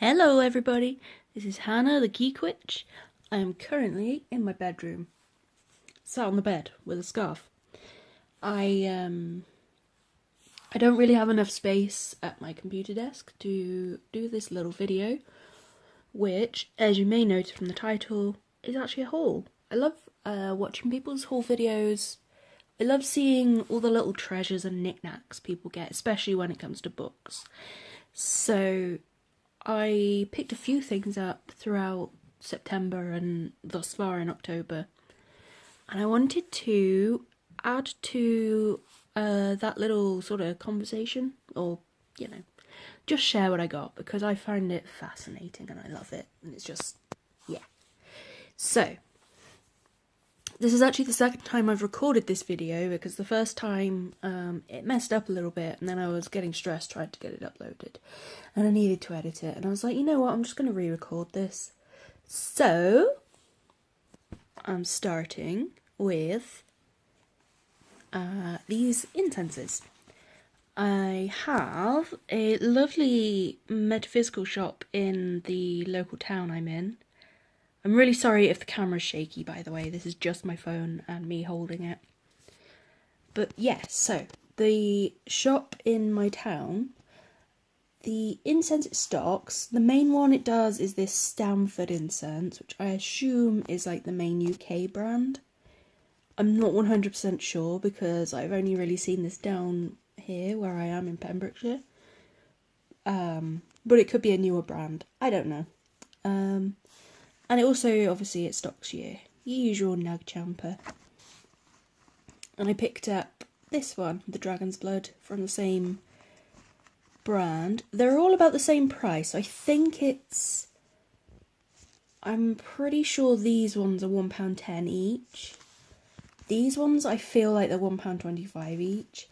Hello everybody, this is Hannah the Geek Witch. I am currently in my bedroom, sat on the bed with a scarf. I don't really have enough space at my computer desk to do this little video, which, as you may notice from the title, is actually a haul. I love watching people's haul videos. I love seeing all the little treasures and knickknacks people get, especially when it comes to books. So I picked a few things up throughout September and thus far in October, and I wanted to add to that little sort of conversation, or just share what I got, because I find it fascinating and I love it, and it's just, yeah. So this is actually the second time I've recorded this video, because the first time it messed up a little bit, and then I was getting stressed trying to get it uploaded, and I needed to edit it, and I was like, you know what, I'm just going to re-record this. So I'm starting with these incenses. I have a lovely metaphysical shop in the local town I'm in. I'm really sorry if the camera's shaky, by the way. This is just my phone and me holding it. But yes, so the shop in my town, the incense it stocks, the main one it does is this Stamford incense, which I assume is like the main UK brand. I'm not 100% sure because I've only really seen this down here where I am in Pembrokeshire. But it could be a newer brand. I don't know. And it also, obviously, it stocks your usual nag champer. And I picked up this one, the Dragon's Blood, from the same brand. They're all about the same price. I think I'm pretty sure these ones are £1.10 each. These ones, I feel like they're £1.25 each.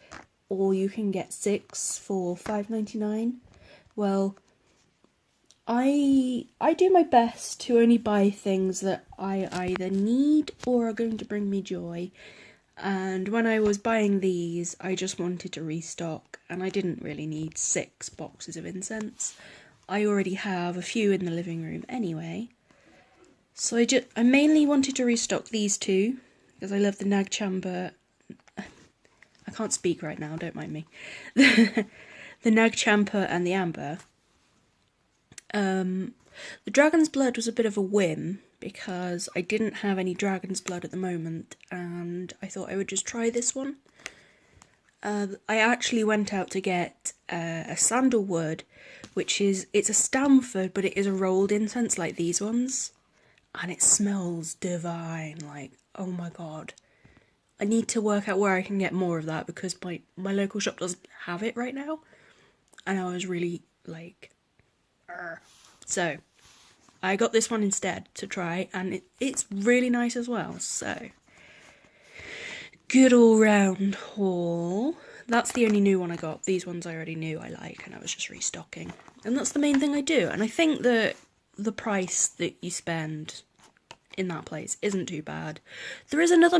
Or you can get 6 for £5.99. Well, I do my best to only buy things that I either need or are going to bring me joy. And when I was buying these, I just wanted to restock, and I didn't really need 6 boxes of incense. I already have a few in the living room anyway. So I mainly wanted to restock these two, because I love the nag chamber. I can't speak right now, don't mind me. The nag champer and the amber. The Dragon's Blood was a bit of a whim, because I didn't have any Dragon's Blood at the moment, and I thought I would just try this one. I actually went out to get a sandalwood, it's a Stamford, but it is a rolled incense like these ones, and it smells divine, like, oh my god. I need to work out where I can get more of that, because my local shop doesn't have it right now, and I was really, like, so I got this one instead to try, and it's really nice as well. So good all round haul. That's the only new one I got. These ones I already knew I like, and I was just restocking, and that's the main thing I do. And I think that the price that you spend in that place isn't too bad. There is another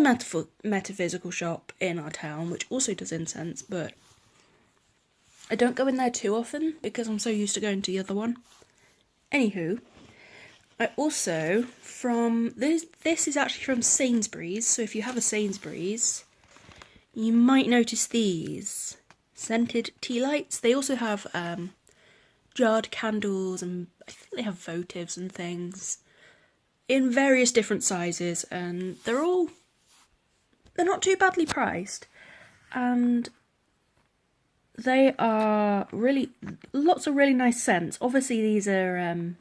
metaphysical shop in our town which also does incense, but I don't go in there too often because I'm so used to going to the other one. Anywho, I also, this is actually from Sainsbury's, so if you have a Sainsbury's, you might notice these scented tea lights. They also have jarred candles, and I think they have votives and things in various different sizes, and they're not too badly priced, and they are really lots of really nice scents. Obviously these are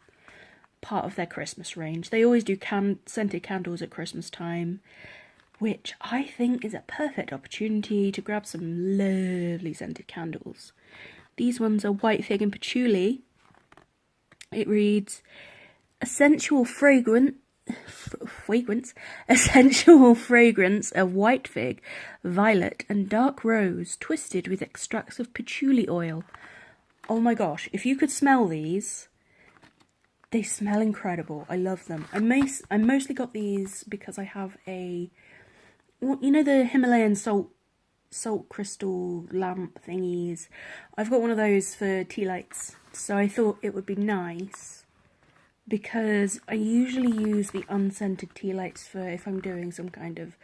part of their Christmas range. They always do scented candles at Christmas time, which I think is a perfect opportunity to grab some lovely scented candles. These ones are white fig and patchouli. It reads, essential fragrance of white fig, violet and dark rose, twisted with extracts of patchouli oil. Oh my gosh, if you could smell these, they smell incredible. I love them. I mostly got these because I have the Himalayan salt crystal lamp thingies. I've got one of those for tea lights So I thought it would be nice, because I usually use the unscented tea lights for if I'm doing some kind of,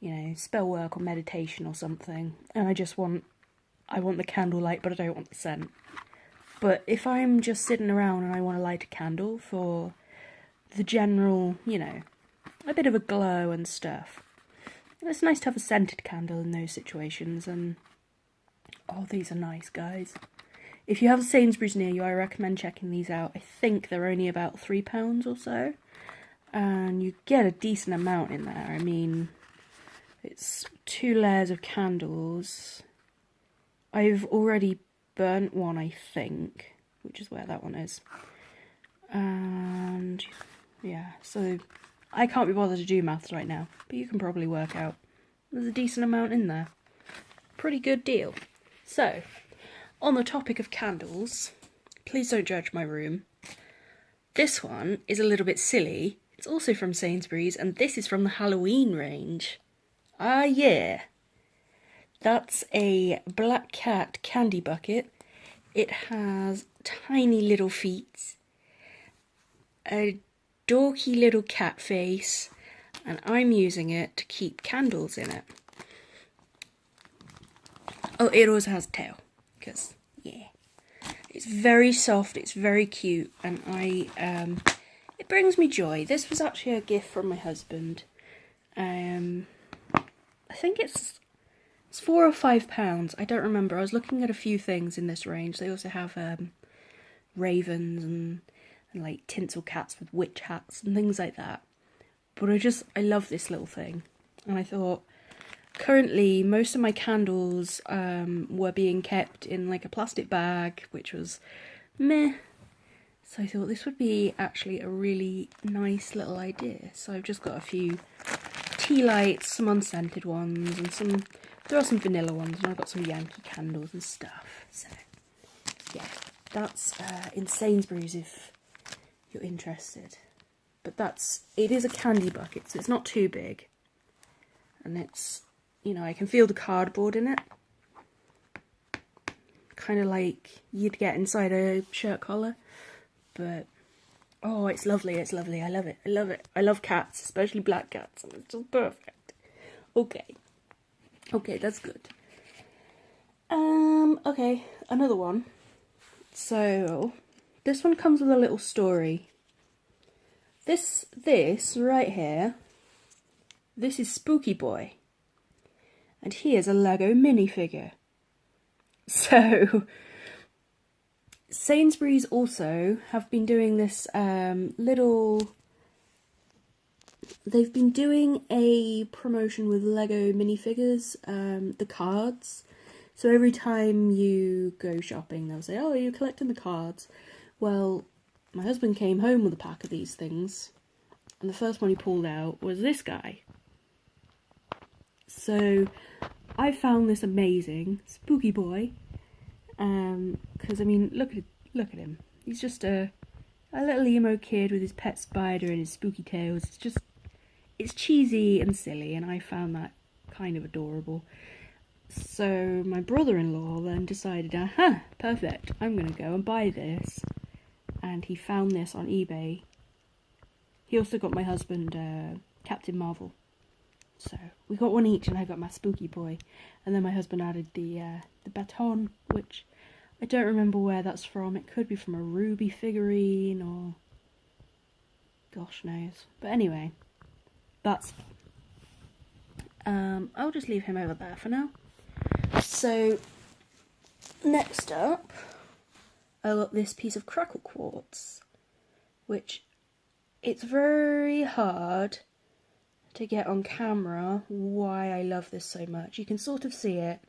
you know, spell work or meditation or something, and I want the candle light, but I don't want the scent. But if I'm just sitting around and I want to light a candle for the general, you know, a bit of a glow and stuff, it's nice to have a scented candle in those situations. And oh, these are nice, guys. If you have a Sainsbury's near you, I recommend checking these out. I think they're only about £3 or so, and you get a decent amount in there. I mean, it's 2 layers of candles. I've already burnt one, I think, which is where that one is. And yeah, so I can't be bothered to do maths right now, but you can probably work out. There's a decent amount in there. Pretty good deal. So, on the topic of candles, please don't judge my room. This one is a little bit silly. It's also from Sainsbury's, and this is from the Halloween range. Ah, yeah. That's a black cat candy bucket. It has tiny little feet, a dorky little cat face, and I'm using it to keep candles in it. Oh, it also has a tail, because, yeah. It's very soft, it's very cute, and it brings me joy. This was actually a gift from my husband. I think it's £4 or £5. I don't remember. I was looking at a few things in this range. They also have ravens and like tinsel cats with witch hats and things like that. But I love this little thing. And I thought, currently most of my candles were being kept in like a plastic bag, which was meh. So I thought this would be actually a really nice little idea. So I've just got a few tea lights, some unscented ones, and there are some vanilla ones, and I've got some Yankee candles and stuff. So yeah, that's in Sainsbury's if you're interested. But it is a candy bucket, so it's not too big. And it's, you know, I can feel the cardboard in it. Kind of like you'd get inside a shirt collar. But, oh, it's lovely, it's lovely. I love it, I love it. I love cats, especially black cats, and it's just perfect. Okay, that's good. Okay, another one. So, this one comes with a little story. This right here, this is Spooky Boy. And he is a Lego minifigure. So, Sainsbury's also have been doing this they've been doing a promotion with Lego minifigures, the cards. So every time you go shopping, they'll say, oh, are you collecting the cards? Well, my husband came home with a pack of these things, and the first one he pulled out was this guy. So I found this amazing, Spooky Boy, because, I mean, look at him. He's just a little emo kid with his pet spider and his spooky tails. It's cheesy and silly, and I found that kind of adorable. So my brother-in-law then decided, aha, perfect, I'm going to go and buy this. And he found this on eBay. He also got my husband Captain Marvel. So we got one each, and I got my Spooky Boy. And then my husband added the baton, which I don't remember where that's from. It could be from a Ruby figurine, or gosh knows. But anyway, that's I'll just leave him over there for now. So next up, I got this piece of Crackle Quartz, which it's very hard to get on camera why I love this so much. You can sort of see it.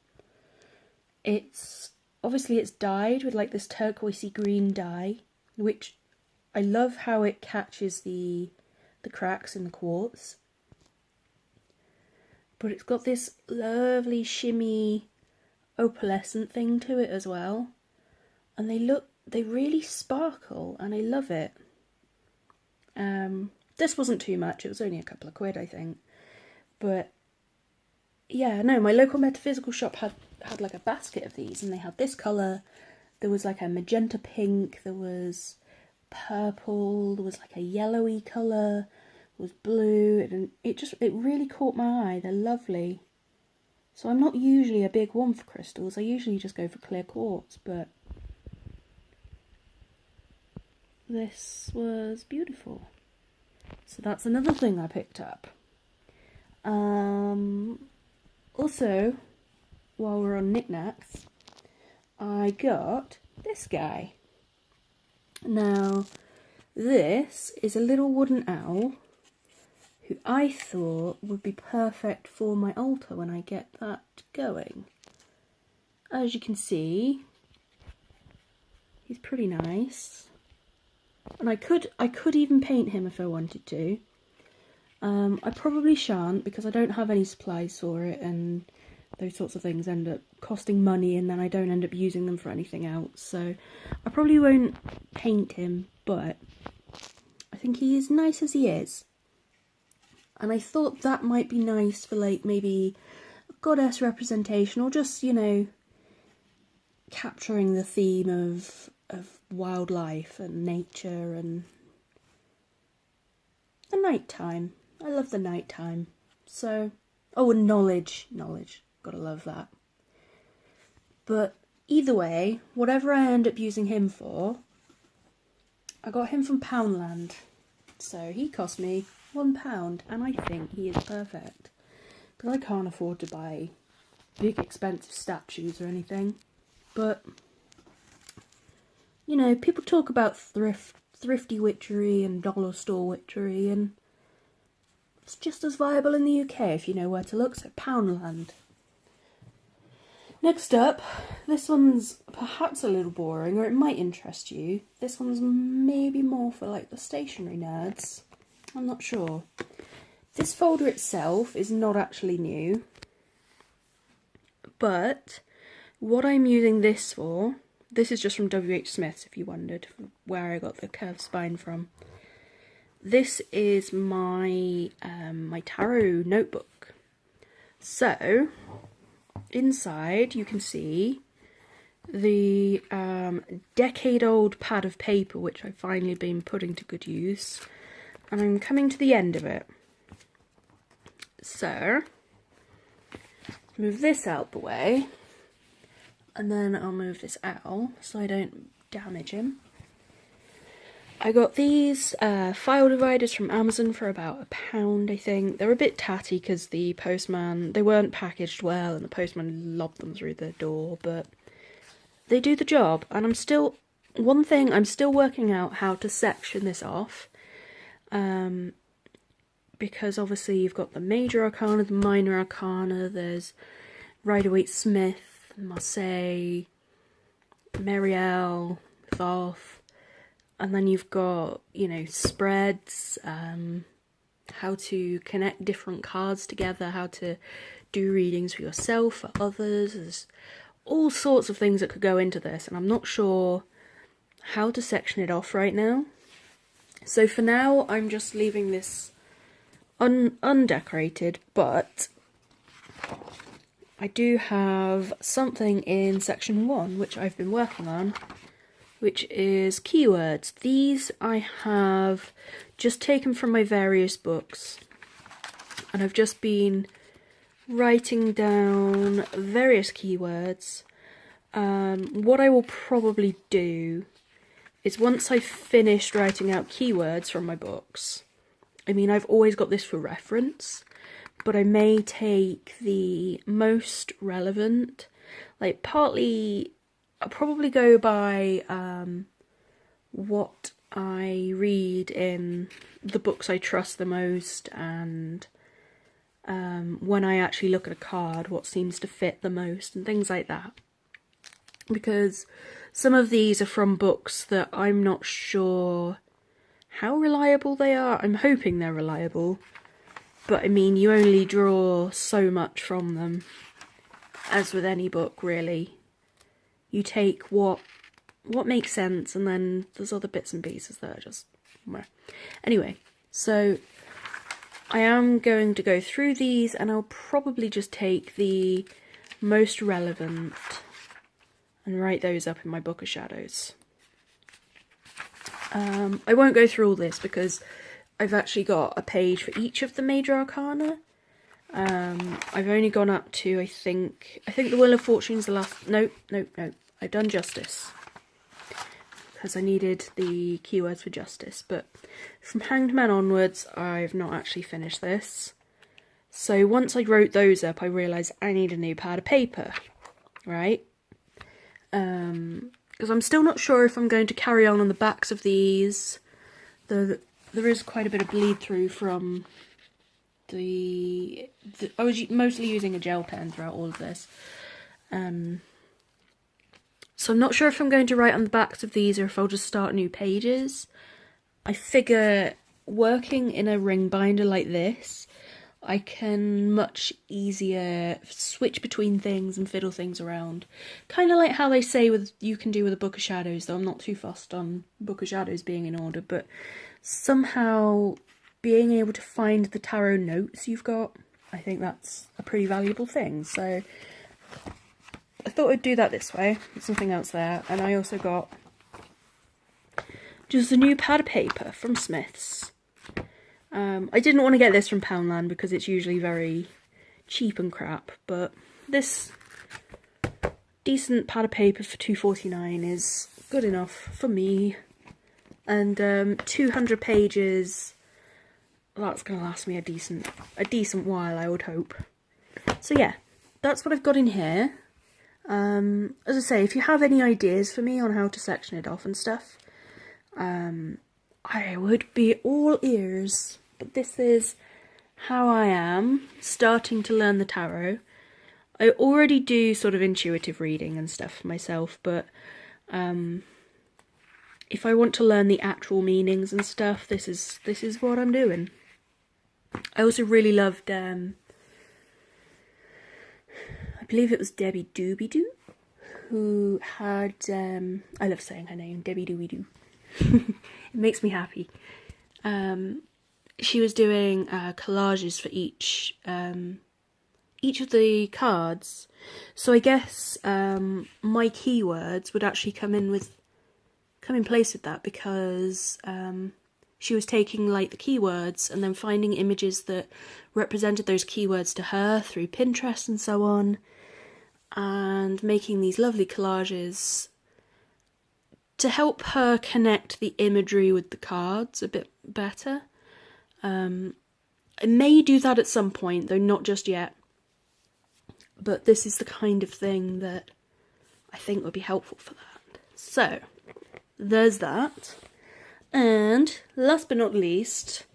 It's dyed with like this turquoisey green dye, which I love how it catches the cracks in the quartz. But it's got this lovely shimmy opalescent thing to it as well. And they really sparkle, and I love it. This wasn't too much, it was only a couple of quid, I think. But yeah, no, my local metaphysical shop had like a basket of these, and they had this colour, there was like a magenta pink, there was purple, there was like a yellowy colour, there was blue, and it really caught my eye. They're lovely. So I'm not usually a big one for crystals. I usually just go for clear quartz, but this was beautiful. So that's another thing I picked up. Also, while we're on knickknacks, I got this guy. Now, this is a little wooden owl who I thought would be perfect for my altar when I get that going. As you can see, he's pretty nice. And I could even paint him if I wanted to. I probably shan't because I don't have any supplies for it, and those sorts of things end up costing money and then I don't end up using them for anything else. So I probably won't paint him, but I think he is nice as he is. And I thought that might be nice for like maybe a goddess representation, or just, you know, capturing the theme of wildlife and nature and the nighttime. I love the nighttime. So, oh, and knowledge, gotta love that. But either way, whatever I end up using him for, I got him from Poundland. So he cost me £1, and I think he is perfect. Because I can't afford to buy big expensive statues or anything. But, you know, people talk about thrifty witchery and dollar store witchery, and it's just as viable in the UK if you know where to look, so Poundland. Next up, this one's perhaps a little boring, or it might interest you. This one's maybe more for like the stationery nerds. I'm not sure. This folder itself is not actually new, but what I'm using this for, this is just from W.H. Smith's, if you wondered where I got the curved spine from. This is my my tarot notebook. So inside you can see the decade-old pad of paper, which I've finally been putting to good use, and I'm coming to the end of it. So move this out the way, and then I'll move this owl so I don't damage him. I got these file dividers from Amazon for about £1, I think. They're a bit tatty because the postman, they weren't packaged well and the postman lobbed them through the door, but they do the job. And I'm still working out how to section this off. Because obviously you've got the major arcana, the minor arcana, there's Rider-Waite-Smith, Marseille, Marielle, Thoth. And then you've got, you know, spreads, how to connect different cards together, how to do readings for yourself, for others. There's all sorts of things that could go into this, and I'm not sure how to section it off right now. So for now, I'm just leaving this undecorated, but I do have something in section 1, which I've been working on, which is keywords. These I have just taken from my various books, and I've just been writing down various keywords. What I will probably do is, once I've finished writing out keywords from my books, I mean, I've always got this for reference, but I may take the most relevant, like partly I'll probably go by what I read in the books I trust the most, and when I actually look at a card, what seems to fit the most, and things like that. Because some of these are from books that I'm not sure how reliable they are. I'm hoping they're reliable, but I mean, you only draw so much from them, as with any book, really. You take what makes sense, and then there's other bits and pieces that are just meh. Anyway, so I am going to go through these, and I'll probably just take the most relevant and write those up in my book of shadows. I won't go through all this because I've actually got a page for each of the major arcana. I've only gone up to, I think the Wheel of Fortune's the last. No. I've done Justice because I needed the keywords for Justice. But from Hanged Man onwards, I've not actually finished this. So once I wrote those up, I realised I need a new pad of paper, right? Because I'm still not sure if I'm going to carry on the backs of these. There is quite a bit of bleed through from I was mostly using a gel pen throughout all of this. So I'm not sure if I'm going to write on the backs of these or if I'll just start new pages. I figure working in a ring binder like this, I can much easier switch between things and fiddle things around. Kind of like how they say you can do with a Book of Shadows, though I'm not too fussed on Book of Shadows being in order, but somehow being able to find the tarot notes you've got, I think that's a pretty valuable thing. So I thought I'd do that this way. There's nothing else there. And I also got just a new pad of paper from Smith's. I didn't want to get this from Poundland because it's usually very cheap and crap, but this decent pad of paper for $2.49 is good enough for me. And 200 pages, that's going to last me a decent while, I would hope. So yeah, that's what I've got in here. As I say, if you have any ideas for me on how to section it off and stuff, I would be all ears. But this is how I am starting to learn the tarot. I already do sort of intuitive reading and stuff myself, but if I want to learn the actual meanings and stuff, this is what I'm doing. I also really loved, I believe it was Debbie Doobie-Doo, who had, I love saying her name, Debbie Doobie-Doo. It makes me happy. She was doing collages for each of the cards. So I guess my keywords would actually come in place with that, because she was taking like the keywords and then finding images that represented those keywords to her through Pinterest and so on, and making these lovely collages to help her connect the imagery with the cards a bit better. I may do that at some point, though not just yet. But this is the kind of thing that I think would be helpful for that. So, there's that. And last but not least,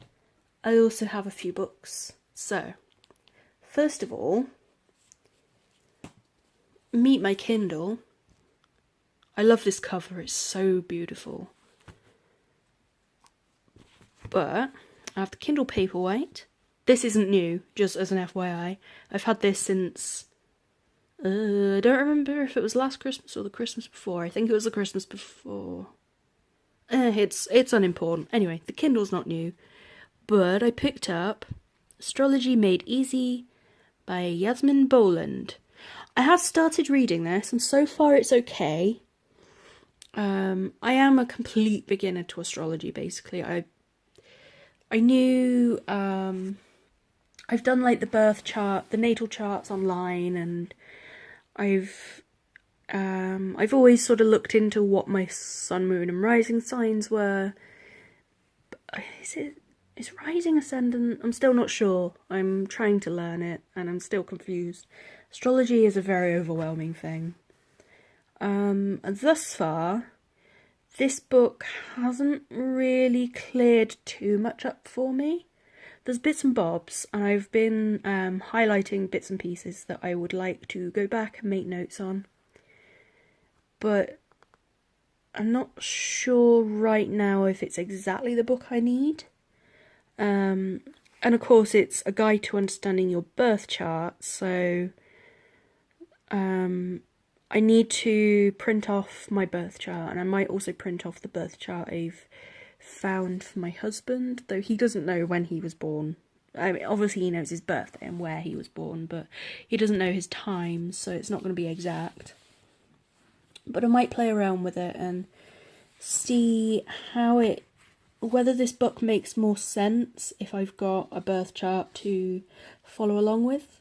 I also have a few books. So, first of all, meet my Kindle. I love this cover, it's so beautiful. But I have the Kindle Paperwhite. This isn't new, just as an FYI. I've had this since, I don't remember if it was last Christmas or the Christmas before. I think it was the Christmas before. It's unimportant. Anyway, the Kindle's not new. But I picked up Astrology Made Easy by Yasmin Boland. I have started reading this, and so far it's okay. I am a complete beginner to astrology, basically. I knew, I've done like the birth chart, the natal charts online, and I've always sort of looked into what my sun, moon and rising signs were. Is rising ascendant? I'm still not sure. I'm trying to learn it and I'm still confused. Astrology is a very overwhelming thing. And thus far, this book hasn't really cleared too much up for me. There's bits and bobs, and I've been highlighting bits and pieces that I would like to go back and make notes on. But I'm not sure right now if it's exactly the book I need. And of course it's a guide to understanding your birth chart, so I need to print off my birth chart, and I might also print off the birth chart I've found for my husband, though he doesn't know when he was born. I mean, obviously he knows his birthday and where he was born, but he doesn't know his time, so it's not going to be exact. But I might play around with it and see whether this book makes more sense if I've got a birth chart to follow along with.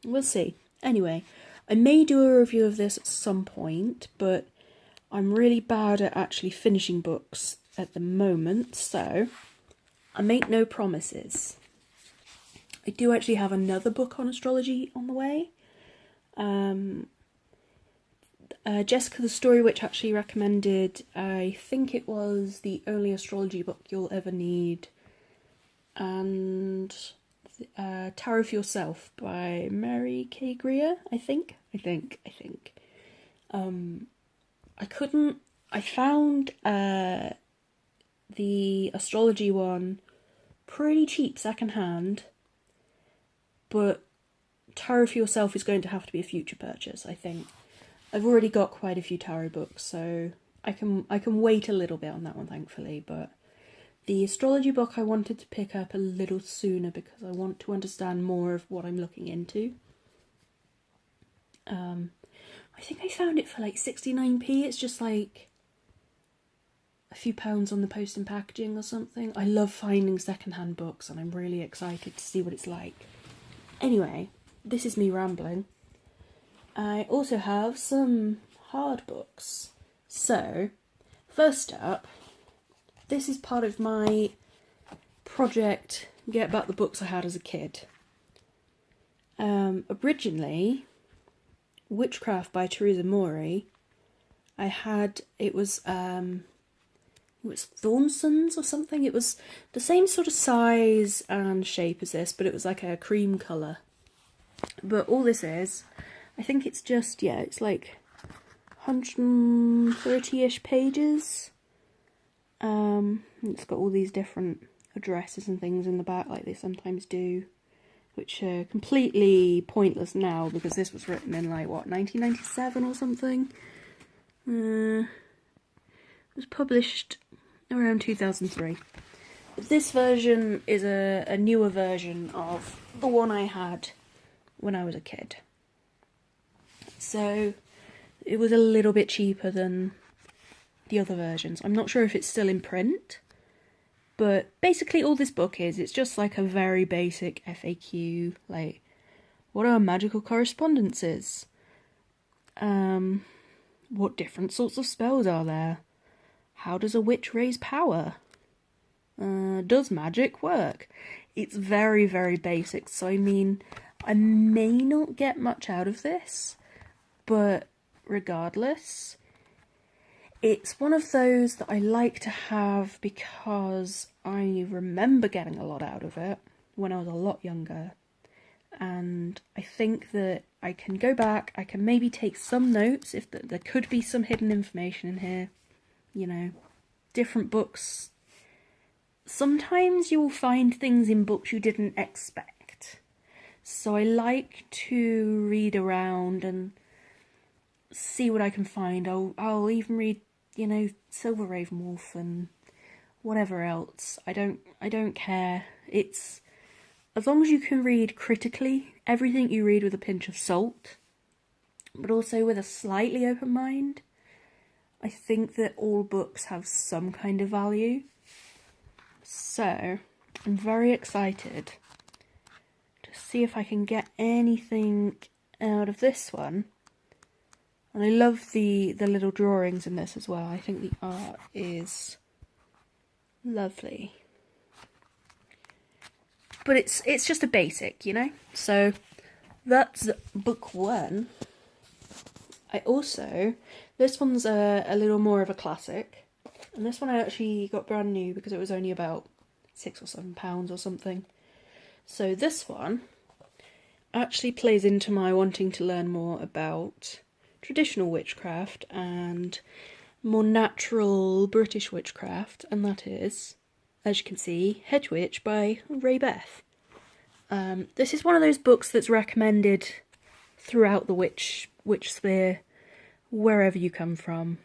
We'll see. Anyway, I may do a review of this at some point, but I'm really bad at actually finishing books at the moment, so I make no promises. I do actually have another book on astrology on the way. Jessica the Story Witch actually recommended, I think it was The Only Astrology Book You'll Ever Need, and Tarot for Yourself by Mary K. Greer, I think. I found the astrology one pretty cheap secondhand, but Tarot for Yourself is going to have to be a future purchase, I think. I've already got quite a few tarot books, so I can wait a little bit on that one, thankfully, but the astrology book I wanted to pick up a little sooner because I want to understand more of what I'm looking into. I think I found it for like 69p. It's just like a few pounds on the post and packaging or something. I love finding secondhand books and I'm really excited to see what it's like. Anyway, this is me rambling. I also have some hard books. So, first up, this is part of my project, Get Back the Books I Had as a Kid. Originally, Witchcraft by Teresa Mori, it was Thornsons or something. It was the same sort of size and shape as this, but it was like a cream colour. But all this is, I think it's just, it's like 130-ish pages. It's got all these different addresses and things in the back like they sometimes do, which are completely pointless now because this was written in like, 1997 or something? It was published around 2003. But this version is a newer version of the one I had when I was a kid. So it was a little bit cheaper than the other versions. I'm not sure if it's still in print, but basically all this book is, it's just like a very basic FAQ, like, what are magical correspondences? What different sorts of spells are there? How does a witch raise power? Does magic work? It's very, very basic, so I mean, I may not get much out of this, but regardless, it's one of those that I like to have because I remember getting a lot out of it when I was a lot younger. And I think that I can go back, I can maybe take some notes if there could be some hidden information in here. You know, different books. Sometimes you will find things in books you didn't expect. So I like to read around and see what I can find. I'll even read, Silver Ravenwolf and whatever else. I don't care. It's, as long as you can read critically, everything you read with a pinch of salt, but also with a slightly open mind, I think that all books have some kind of value. So, I'm very excited to see if I can get anything out of this one. And I love the little drawings in this as well. I think the art is lovely. But it's just a basic, So that's book one. This one's a little more of a classic. And this one I actually got brand new because it was only about £6 or £7 or something. So this one actually plays into my wanting to learn more about traditional witchcraft and more natural British witchcraft, and that is, as you can see, Hedge Witch by Ray Beth. This is one of those books that's recommended throughout the witch sphere, wherever you come from.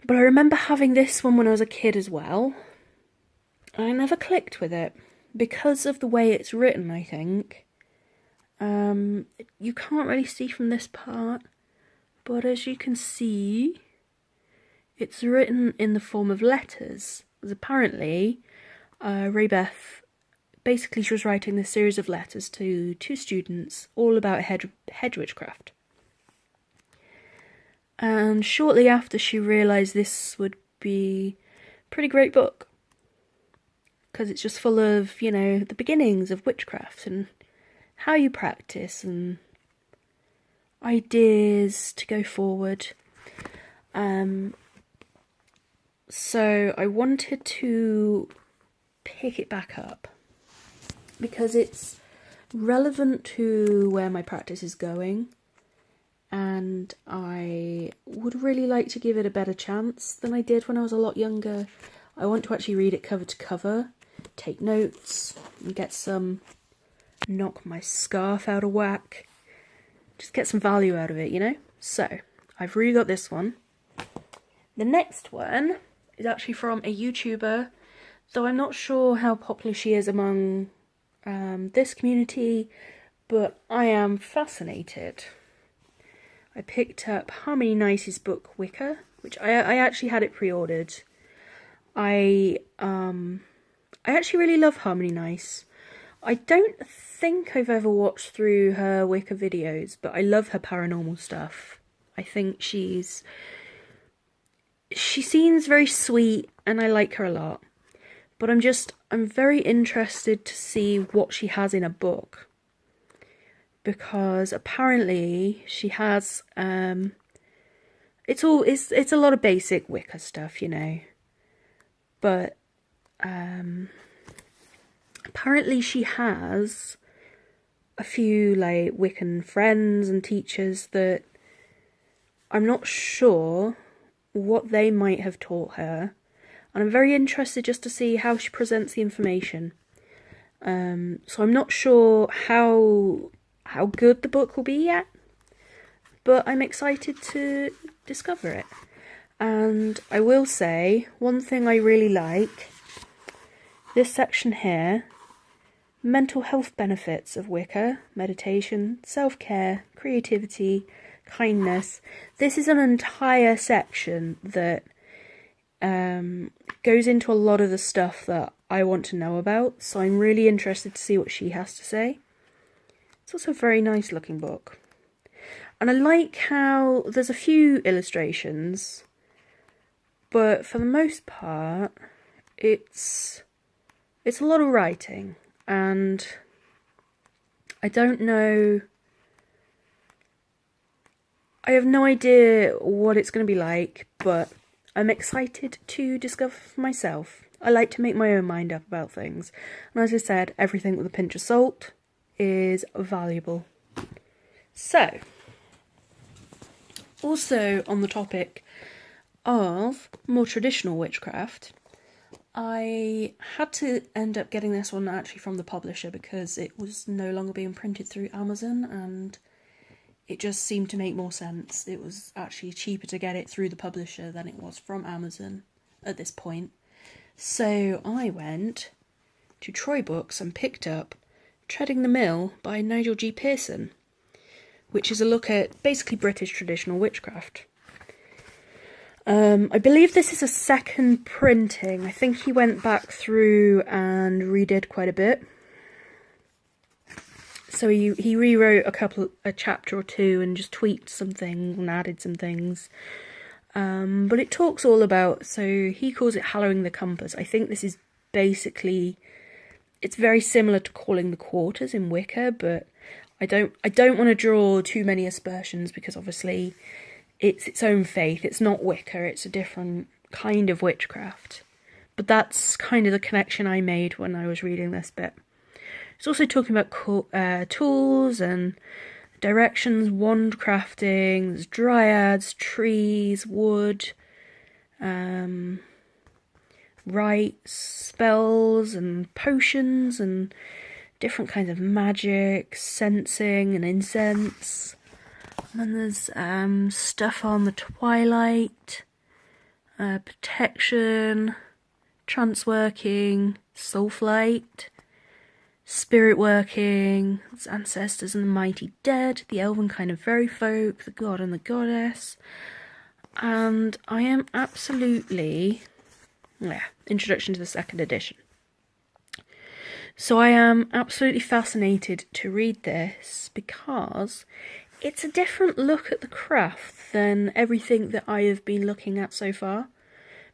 But I remember having this one when I was a kid as well. I never clicked with it because of the way it's written, I think. You can't really see from this part, But as you can see, it's written in the form of letters. As apparently, Raybeth, basically she was writing this series of letters to two students, all about hedge witchcraft. And shortly after, she realised this would be a pretty great book. Because it's just full of, you know, the beginnings of witchcraft and how you practice and ideas to go forward. So I wanted to pick it back up because it's relevant to where my practice is going, and I would really like to give it a better chance than I did when I was a lot younger. I want to actually read it cover to cover, take notes, and get some, knock my scarf out of whack, just get some value out of it, you know? So, I've really got this one. The next one is actually from a YouTuber, though I'm not sure how popular she is among this community, but I am fascinated. I picked up Harmony Nice's book Wicca, which I actually had it pre-ordered. I actually really love Harmony Nice. I don't think I've ever watched through her Wicca videos, but I love her paranormal stuff. I think she seems very sweet and I like her a lot. But I'm very interested to see what she has in a book. Because apparently she has it's a lot of basic Wicca stuff, you know. But apparently she has a few like Wiccan friends and teachers that I'm not sure what they might have taught her, and I'm very interested just to see how she presents the information. So I'm not sure how good the book will be yet, but I'm excited to discover it. And I will say, one thing I really like, this section here, mental health benefits of Wicca, meditation, self-care, creativity, kindness. This is an entire section that goes into a lot of the stuff that I want to know about, so I'm really interested to see what she has to say. It's also a very nice looking book. And I like how there's a few illustrations, but for the most part, it's a lot of writing, and I don't know, I have no idea what it's going to be like, but I'm excited to discover for myself. I like to make my own mind up about things, and as I said, everything with a pinch of salt is valuable. So, also on the topic of more traditional witchcraft, I had to end up getting this one actually from the publisher because it was no longer being printed through Amazon, and it just seemed to make more sense. It was actually cheaper to get it through the publisher than it was from Amazon at this point. So I went to Troy Books and picked up Treading the Mill by Nigel G. Pierson, which is a look at basically British traditional witchcraft. I believe this is a second printing. I think he went back through and redid quite a bit. So he rewrote a chapter or two and just tweaked some things and added some things. But it talks all about, so he calls it hallowing the compass. I think this is basically, it's very similar to calling the quarters in Wicca, but I don't want to draw too many aspersions because obviously it's its own faith. It's not Wicca, it's a different kind of witchcraft. But that's kind of the connection I made when I was reading this bit. It's also talking about tools and directions, wand crafting, there's dryads, trees, wood, rites, spells and potions and different kinds of magic, sensing and incense. And then there's stuff on the twilight, protection, trance working, soul flight, spirit working, its ancestors and the mighty dead, the elven kind of fairy folk, the god and the goddess. And I am absolutely... yeah, introduction to the second edition. So I am absolutely fascinated to read this because it's a different look at the craft than everything that I have been looking at so far.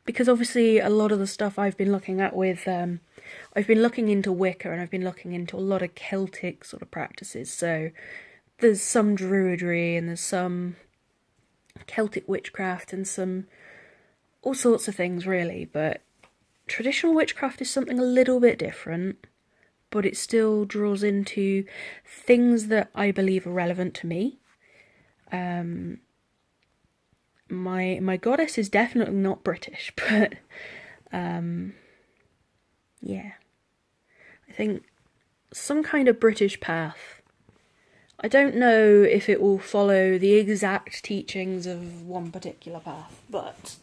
Because obviously a lot of the stuff I've been looking at with, I've been looking into Wicca and I've been looking into a lot of Celtic sort of practices. So there's some druidry and there's some Celtic witchcraft and some all sorts of things really. But traditional witchcraft is something a little bit different, but it still draws into things that I believe are relevant to me. My goddess is definitely not British, but yeah, I think some kind of British path. I don't know if it will follow the exact teachings of one particular path, but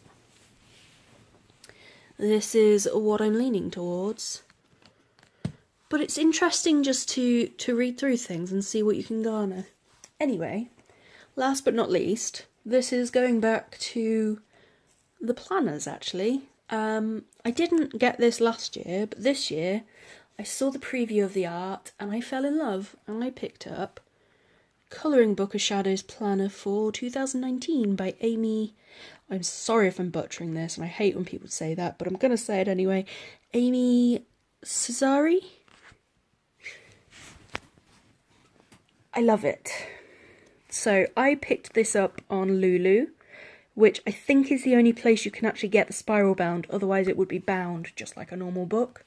this is what I'm leaning towards. But it's interesting just to read through things and see what you can garner. Anyway, last but not least, this is going back to the planners, actually. I didn't get this last year, but this year I saw the preview of the art and I fell in love and I picked up Colouring Book of Shadows Planner for 2019 by Amy... I'm sorry if I'm butchering this and I hate when people say that, but I'm going to say it anyway. Amy Cesari? I love it. So I picked this up on Lulu, which I think is the only place you can actually get the spiral bound, otherwise it would be bound just like a normal book.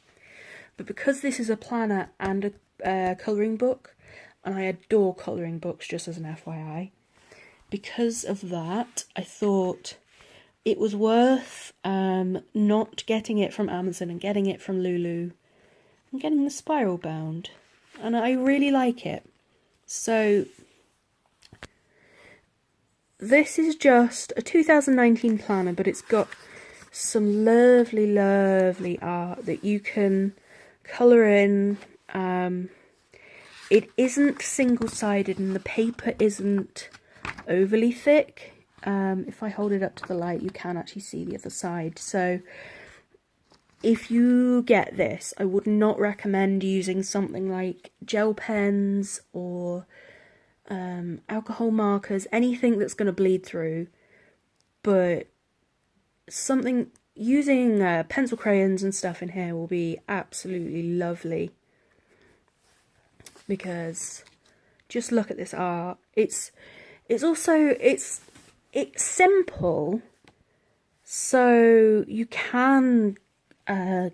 But because this is a planner and a colouring book, and I adore colouring books just as an FYI, because of that I thought it was worth not getting it from Amazon and getting it from Lulu and getting the spiral bound, and I really like it. So this is just a 2019 planner, but it's got some lovely, lovely art that you can colour in. It isn't single-sided and the paper isn't overly thick. If I hold it up to the light, you can actually see the other side. So if you get this, I would not recommend using something like gel pens or alcohol markers, anything that's going to bleed through. But something using pencil crayons and stuff in here will be absolutely lovely. Because just look at this art. It's simple, so you can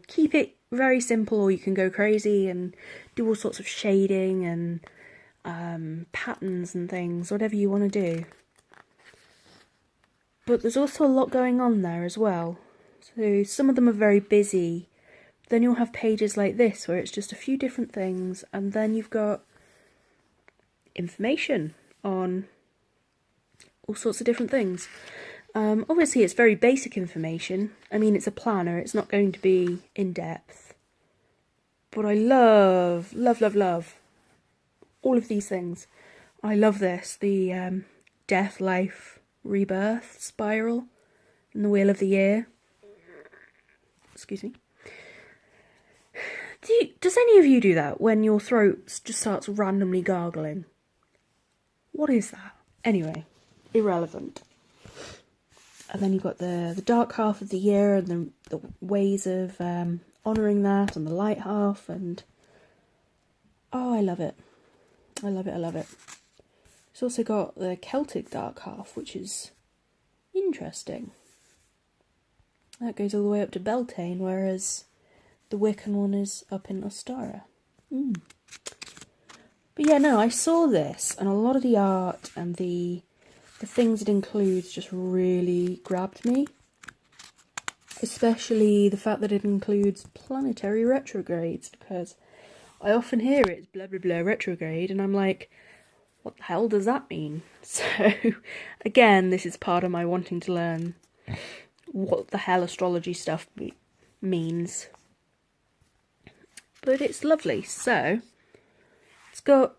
keep it very simple, or you can go crazy and do all sorts of shading and patterns and things, whatever you want to do. But there's also a lot going on there as well. So some of them are very busy. Then you'll have pages like this where it's just a few different things, and then you've got information on all sorts of different things. Obviously it's very basic information. I mean, it's a planner, it's not going to be in depth. But I love, love, love, love all of these things. I love this, the death, life, rebirth spiral and the wheel of the year. Excuse me. Does any of you do that when your throat just starts randomly gargling? What is that? Anyway, irrelevant. And then you've got the dark half of the year and the ways of honouring that, and the light half, and oh, I love it. I love it, I love it. It's also got the Celtic dark half, which is interesting. That goes all the way up to Beltane, whereas the Wiccan one is up in Ostara. But yeah, no, I saw this, and a lot of the art and the things it includes just really grabbed me. Especially the fact that it includes planetary retrogrades, because I often hear it's blah blah blah retrograde, and I'm like, what the hell does that mean? So, again, this is part of my wanting to learn what the hell astrology stuff means. but it's lovely. So it's got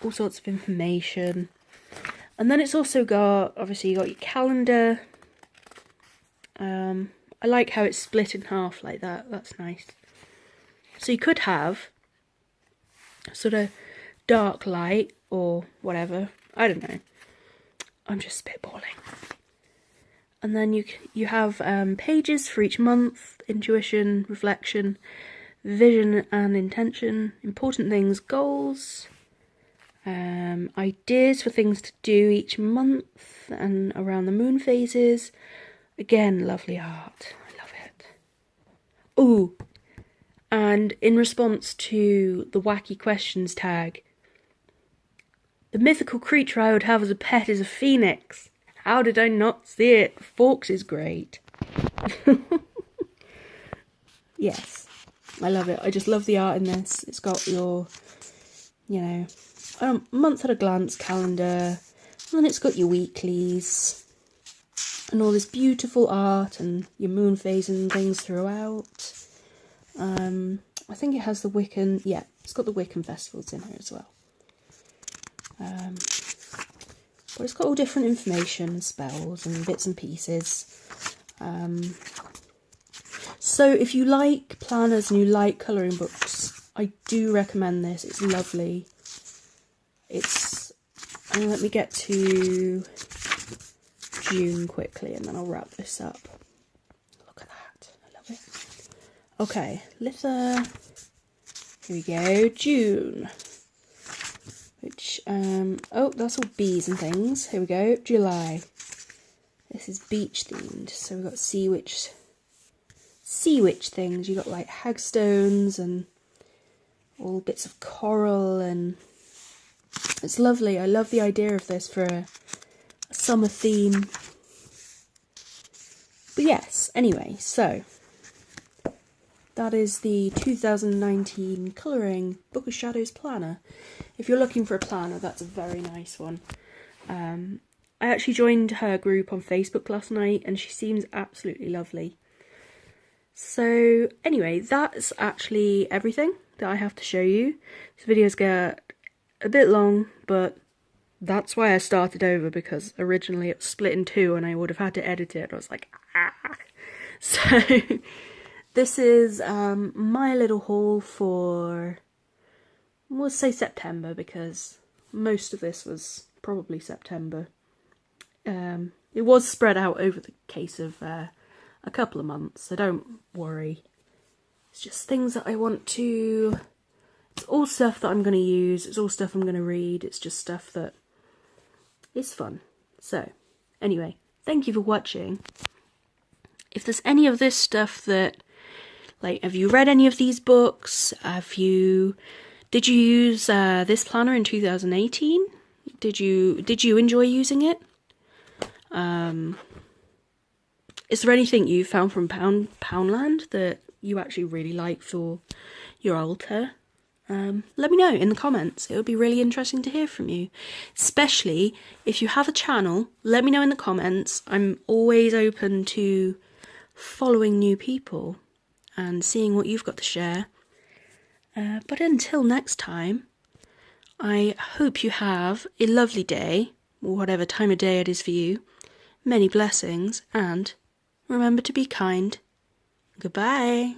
all sorts of information, and then it's also got, obviously, you got your calendar. I like how it's split in half like that. That's nice. So you could have sort of dark light or whatever. I don't know. I'm just spitballing. And then you have pages for each month: intuition, reflection, vision and intention, important things, goals, ideas for things to do each month and around the moon phases. Again, lovely art. I love it. Ooh, and in response to the wacky questions tag, the mythical creature I would have as a pet is a phoenix. How did I not see it? Forks is great. Yes, I love it. I just love the art in this. It's got your, you know, month at a glance calendar, and then it's got your weeklies, and all this beautiful art, and your moon phases and things throughout. I think it has the Wiccan, yeah, it's got the Wiccan festivals in here as well. But it's got all different information and spells and bits and pieces. So if you like planners and you like colouring books, I do recommend this. It's lovely. And let me get to June quickly and then I'll wrap this up. Look at that. I love it. Okay, here we go, June. Which, oh, that's all bees and things. Here we go, July. This is beach themed. So we've got sea witch things. You've got like hagstones and all bits of coral, and it's lovely. I love the idea of this for a summer theme. But yes, anyway, so that is the 2019 Colouring Book of Shadows planner. If you're looking for a planner, that's a very nice one. I actually joined her group on Facebook last night and she seems absolutely lovely. So anyway, that's actually everything that I have to show you. This video's get a bit long, but that's why I started over, because originally it was split in two and I would have had to edit it. I was like, ah. So this is my little haul for, we'll say September, because most of this was probably September. It was spread out over the case of a couple of months, so don't worry. It's just things that I want to... It's all stuff that I'm going to use, it's all stuff I'm going to read, it's just stuff that is fun. So, anyway, thank you for watching. If there's any of this stuff that, like, have you read any of these books? Did you use this planner in 2018? Did you enjoy using it? Is there anything you found from Poundland that you actually really like for your altar? Let me know in the comments. It would be really interesting to hear from you. Especially if you have a channel, let me know in the comments. I'm always open to following new people and seeing what you've got to share. But until next time, I hope you have a lovely day, or whatever time of day it is for you. Many blessings, and remember to be kind. Goodbye.